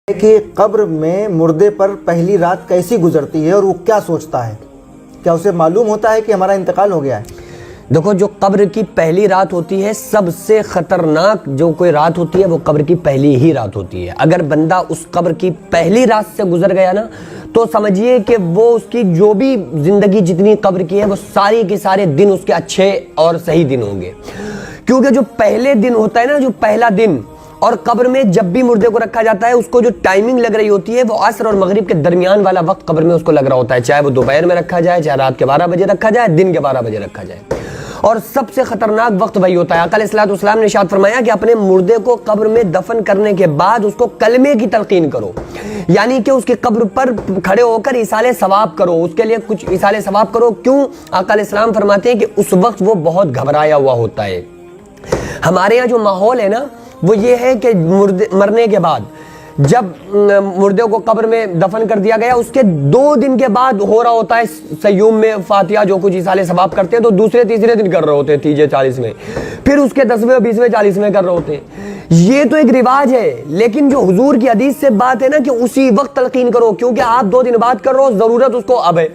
کہ قبر میں مردے پر پہلی رات کیسی گزرتی ہے اور وہ کیا سوچتا ہے؟ کیا اسے معلوم ہوتا ہے کہ ہمارا انتقال ہو گیا ہے؟ دیکھو، جو قبر کی پہلی رات ہوتی ہے، سب سے خطرناک جو کوئی رات ہوتی ہے وہ قبر کی پہلی ہی رات ہوتی ہے۔ اگر بندہ اس قبر کی پہلی رات سے گزر گیا نا تو سمجھیے کہ وہ اس کی جو بھی زندگی جتنی قبر کی ہے وہ ساری کے سارے دن اس کے اچھے اور صحیح دن ہوں گے، کیونکہ جو پہلے دن ہوتا ہے نا، جو پہلا دن، اور قبر میں جب بھی مردے کو رکھا جاتا ہے اس کو جو ٹائمنگ لگ رہی ہوتی ہے وہ عصر اور مغرب کے درمیان والا وقت قبر میں اس کو لگ رہا ہوتا ہے، چاہے وہ دوپہر میں رکھا جائے، چاہے رات کے 12 بجے رکھا جائے، دن کے 12 بجے رکھا جائے، اور سب سے خطرناک وقت وہی ہوتا ہے۔ آقا علیہ الصلوۃ والسلام نے ارشاد فرمایا کہ اپنے مردے کو قبر میں دفن کرنے کے بعد اس کو کلمے کی تلقین کرو، یعنی کہ اس کی قبر پر کھڑے ہو کر ایصال ثواب کرو، اس کے لیے کچھ ایصال ثواب کرو۔ کیوں؟ آقا علیہ السلام فرماتے ہیں کہ اس وقت وہ بہت گھبرایا ہوا ہوتا ہے۔ ہمارے یہاں جو ماحول ہے نا وہ یہ ہے کہ مرنے کے بعد جب مردے کو قبر میں دفن کر دیا گیا، اس کے 2 دن کے بعد ہو رہا ہوتا ہے سیوم میں فاتحہ جو کچھ ایصال ثواب کرتے ہیں، تو دوسرے تیسرے دن کر رہے ہوتے ہیں، 30 40 میں، پھر اس کے 10ویں 20ویں 40 میں کر رہے ہوتے ہیں۔ یہ تو ایک رواج ہے، لیکن جو حضور کی حدیث سے بات ہے نا کہ اسی وقت تلقین کرو، کیونکہ آپ 2 دن بعد کر رہے ہو، ضرورت اس کو اب ہے۔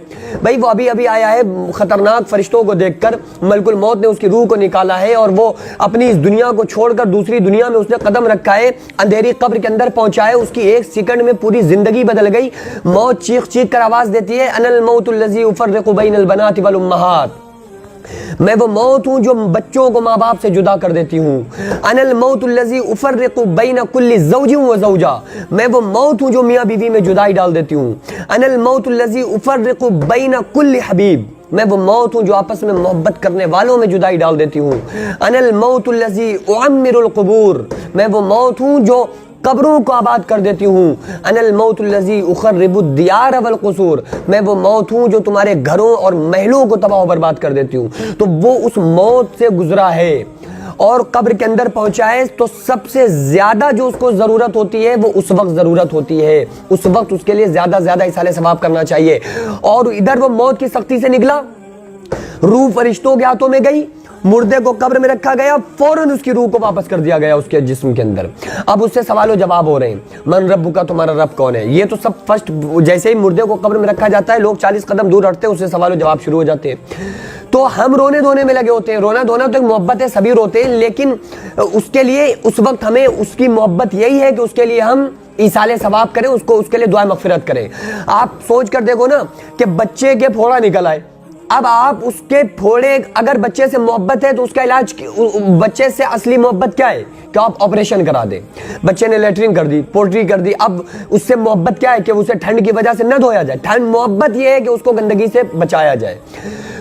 بھائی وہ ابھی آیا ہے، خطرناک فرشتوں کو دیکھ کر ملک الموت نے اس کی روح کو نکالا ہے، اور وہ اپنی اس دنیا کو چھوڑ کر دوسری دنیا میں اس نے قدم رکھا ہے، اندھیری قبر کے اندر پہنچا ہے، اس کی 1 سیکنڈ میں پوری زندگی بدل گئی۔ موت چیخ چیخ کر آواز دیتی ہے، انا الموت الذی افرق بین البنات والامہات، میں وہ موت ہوں جو بچوں کو ماں باپ سے جدا کر دیتی ہوں۔ انا الموت الذی افرق بین کل زوج و زوجہ، میں وہ موت ہوں جو میاں بیوی میں جدائی ڈال دیتی ہوں۔ انا الموت الذی افرق بین کل حبیب، میں وہ موت ہوں جو آپس میں محبت کرنے والوں میں جدائی ڈال دیتی ہوں۔ انا الموت الذی اعمر القبور، میں وہ موت ہوں جو قبروں کو آباد کر دیتی ہوں۔ انا الموت الذی اخرب الدیار والقصور، میں وہ موت ہوں جو تمہارے گھروں اور محلوں کو تباہ و برباد کر دیتی ہوں۔ تو وہ اس موت سے گزرا ہے اور قبر کے اندر پہنچا ہے، تو سب سے زیادہ جو اس کو ضرورت ہوتی ہے وہ اس وقت ضرورت ہوتی ہے، اس وقت اس کے لیے زیادہ ایصال ثواب کرنا چاہیے۔ اور ادھر وہ موت کی سختی سے نکلا، روح فرشتوں کے ہاتھوں میں گئی، مردے کو قبر میں رکھا گیا، فوراً اس کی روح کو واپس کر دیا گیا اس کے جسم کے اندر۔ اب اس سے سوال و جواب ہو رہے ہیں، من رب کا، تمہارا رب کون ہے؟ یہ تو سب فرسٹ جیسے ہی مردے کو قبر میں رکھا جاتا ہے لوگ 40 قدم دور ہٹتے ہیں، اس سے سوال و جواب شروع ہو جاتے ہیں۔ تو ہم رونے دھونے میں لگے ہوتے ہیں، رونا دھونا تو ایک محبت ہے، سبھی روتے ہیں، لیکن اس کے لیے اس وقت ہمیں اس کی محبت یہی ہے کہ اس کے لیے ہم ایصال ثواب کریں، اس کے لیے دعا مغفرت کریں۔ آپ سوچ کر دیکھو نا کہ بچے کے پھوڑا نکل آئے، اب آپ اس کے پھوڑے، اگر بچے سے محبت ہے تو اس کا علاج، بچے سے اصلی محبت کیا ہے کہ آپ آپریشن کرا دیں۔ بچے نے لیٹرین کر دی، پوٹری کر دی، اب اس سے محبت کیا ہے کہ اسے ٹھنڈ کی وجہ سے نہ دھویا جائے، محبت یہ ہے کہ اس کو گندگی سے بچایا جائے۔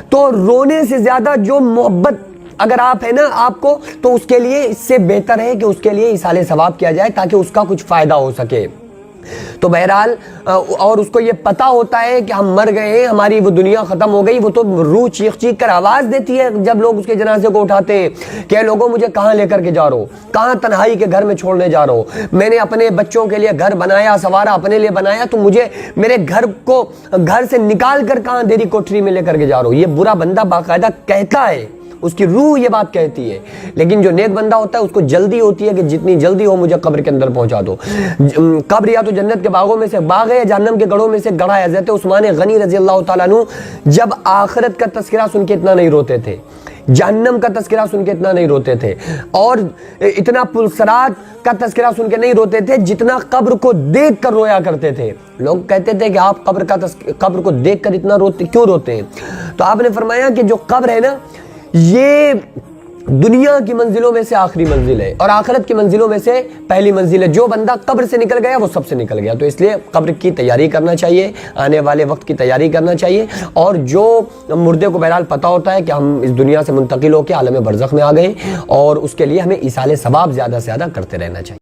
تو رونے سے زیادہ جو محبت اگر آپ ہے نا آپ کو، تو اس کے لیے اس سے بہتر ہے کہ اس کے لیے ایصال ثواب کیا جائے تاکہ اس کا کچھ فائدہ ہو سکے۔ تو بہرحال، اور اس کو یہ پتا ہوتا ہے کہ ہم مر گئے ہیں، ہماری وہ دنیا ختم ہو گئی، وہ تو روح چیخ چیخ کر آواز دیتی ہے جب لوگ اس کے جنازے کو اٹھاتے ہیں کہ لوگوں مجھے کہاں لے کر کے جا رہے ہو، کہاں تنہائی کے گھر میں چھوڑنے جا رہے ہو، میں نے اپنے بچوں کے لیے گھر بنایا، سوارا اپنے لیے بنایا، تو مجھے میرے گھر سے نکال کر کہاں اندھیری کوٹری میں لے کر کے جا رہے ہو۔ یہ برا بندہ باقاعدہ کہتا ہے، اس کی روح یہ بات کہتی ہے، لیکن جو نیک بندہ ہوتا ہے اس کو جلدی ہوتی ہے کہ جتنی جلدی ہو مجھے قبر کے اندر پہنچا دو۔ قبر یا تو جنت کے باغوں میں سے باغ ہے یا جہنم کے گڑھوں میں سے گڑھا ہے۔ حضرت عثمان غنی رضی اللہ تعالیٰ عنہ جب آخرت کا تذکرہ سن کے اتنا نہیں روتے تھے، جہنم کا تذکرہ سن کے اتنا نہیں روتے تھے، اور اتنا پلسرات کا تذکرہ سن کے نہیں روتے تھے جتنا قبر کو دیکھ کر رویا کرتے تھے۔ لوگ کہتے تھے کہ آپ قبر کو دیکھ کر اتنا کیوں روتے ہیں؟ تو آپ نے فرمایا کہ جو قبر ہے نا، یہ دنیا کی منزلوں میں سے آخری منزل ہے اور آخرت کی منزلوں میں سے پہلی منزل ہے۔ جو بندہ قبر سے نکل گیا وہ سب سے نکل گیا، تو اس لیے قبر کی تیاری کرنا چاہیے، آنے والے وقت کی تیاری کرنا چاہیے، اور جو مردے کو بہرحال پتہ ہوتا ہے کہ ہم اس دنیا سے منتقل ہو کے عالم برزخ میں آ گئے، اور اس کے لیے ہمیں ایصال ثواب زیادہ سے زیادہ کرتے رہنا چاہیے۔